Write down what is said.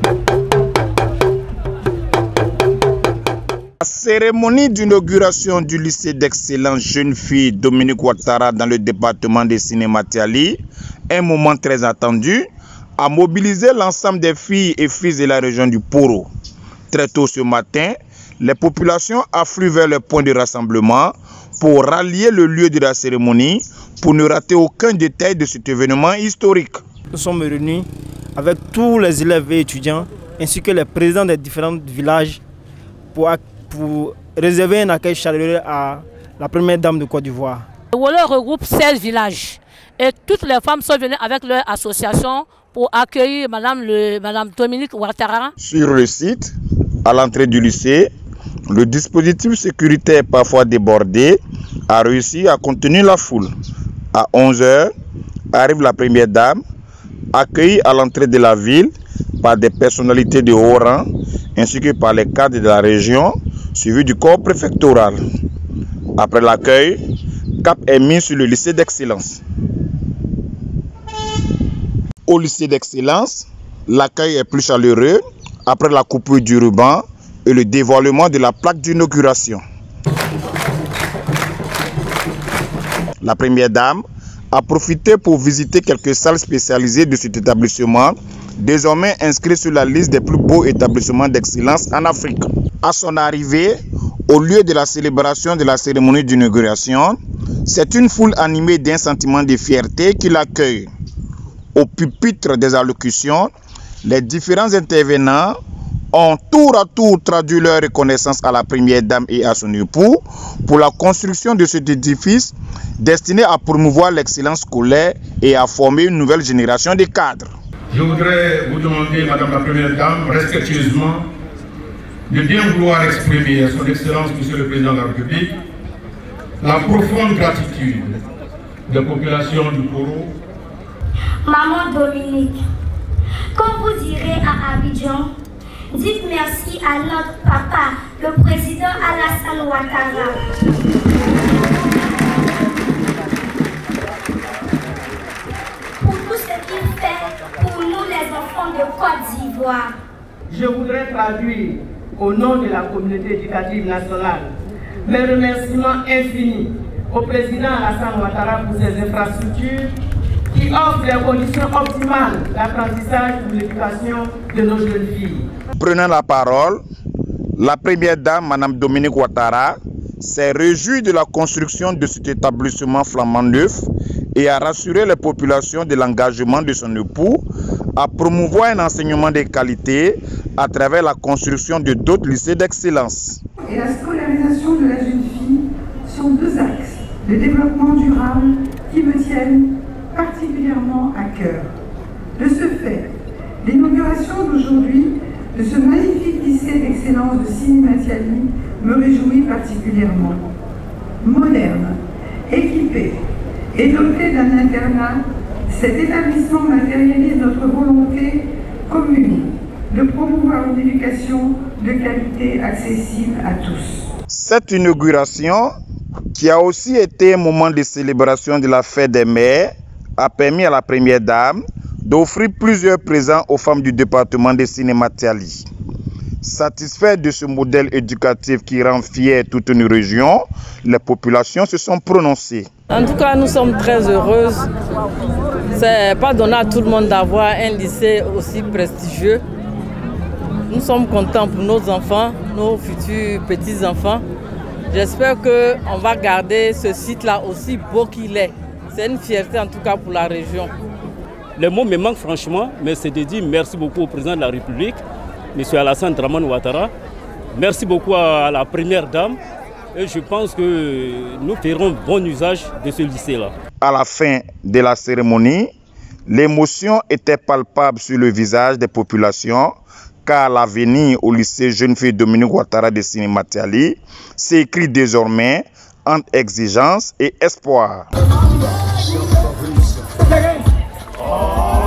La cérémonie d'inauguration du lycée d'excellence jeune fille Dominique Ouattara dans le département de Sénégal, un moment très attendu, a mobilisé l'ensemble des filles et fils de la région du Poro. Très tôt ce matin, les populations affluent vers le point de rassemblement pour rallier le lieu de la cérémonie pour ne rater aucun détail de cet événement historique. Nous sommes réunis avec tous les élèves et étudiants ainsi que les présidents des différents villages pour réserver un accueil chaleureux à la première dame de Côte d'Ivoire. Le Wolo regroupe 16 villages et toutes les femmes sont venues avec leur association pour accueillir Madame Dominique Ouattara. Sur le site, à l'entrée du lycée, le dispositif sécuritaire parfois débordé a réussi à contenir la foule. À 11 h, arrive la première dame, accueillie à l'entrée de la ville par des personnalités de haut rang ainsi que par les cadres de la région, suivi du corps préfectoral. Après l'accueil, cap est mis sur le lycée d'excellence. Au lycée d'excellence, l'accueil est plus chaleureux après la coupure du ruban et le dévoilement de la plaque d'inauguration. La première dame a profité pour visiter quelques salles spécialisées de cet établissement, désormais inscrit sur la liste des plus beaux établissements d'excellence en Afrique. À son arrivée, au lieu de la célébration de la cérémonie d'inauguration, c'est une foule animée d'un sentiment de fierté qui l'accueille. Au pupitre des allocutions, les différents intervenants ont tour à tour traduit leur reconnaissance à la première dame et à son époux pour la construction de cet édifice destiné à promouvoir l'excellence scolaire et à former une nouvelle génération de cadres. Je voudrais vous demander, Madame la Première Dame, respectueusement, de bien vouloir exprimer à son Excellence, Monsieur le Président de la République, la profonde gratitude des populations du Poro. Maman Dominique, quand vous irez à Abidjan, dites merci à notre papa, le président Alassane Ouattara. Pour tout ce qu'il fait pour nous les enfants de Côte d'Ivoire. Je voudrais traduire au nom de la communauté éducative nationale mes remerciements infinis au président Alassane Ouattara pour ses infrastructures qui offrent des conditions optimales d'apprentissage pour l'éducation de nos jeunes filles. Prenant la parole, la première dame, Madame Dominique Ouattara, s'est réjouie de la construction de cet établissement flambant neuf et a rassuré les populations de l'engagement de son époux à promouvoir un enseignement de qualité à travers la construction de d'autres lycées d'excellence. Et la scolarisation de la jeune fille sont deux axes de développement durable qui me tiennent particulièrement à cœur. De ce fait, l'inauguration d'aujourd'hui de ce magnifique lycée d'excellence de Sénégal me réjouit particulièrement. Moderne, équipé et doté d'un internat, cet établissement matérialise notre volonté commune de promouvoir une éducation de qualité accessible à tous. Cette inauguration, qui a aussi été un moment de célébration de la fête des mères, a permis à la première dame d'offrir plusieurs présents aux femmes du département de Sénégal. Satisfait de ce modèle éducatif qui rend fière toute une région, les populations se sont prononcées. En tout cas, nous sommes très heureuses. C'est pas donné à tout le monde d'avoir un lycée aussi prestigieux. Nous sommes contents pour nos enfants, nos futurs petits-enfants. J'espère qu'on va garder ce site-là aussi beau qu'il est. C'est une fierté en tout cas pour la région. Les mots me manquent franchement, mais c'est de dire merci beaucoup au président de la République, M. Alassane Dramane Ouattara. Merci beaucoup à la première dame. Et je pense que nous ferons bon usage de ce lycée-là. À la fin de la cérémonie, l'émotion était palpable sur le visage des populations, car l'avenir au lycée jeune fille Dominique Ouattara de Sénégal s'écrit désormais entre exigence et espoir. Oh,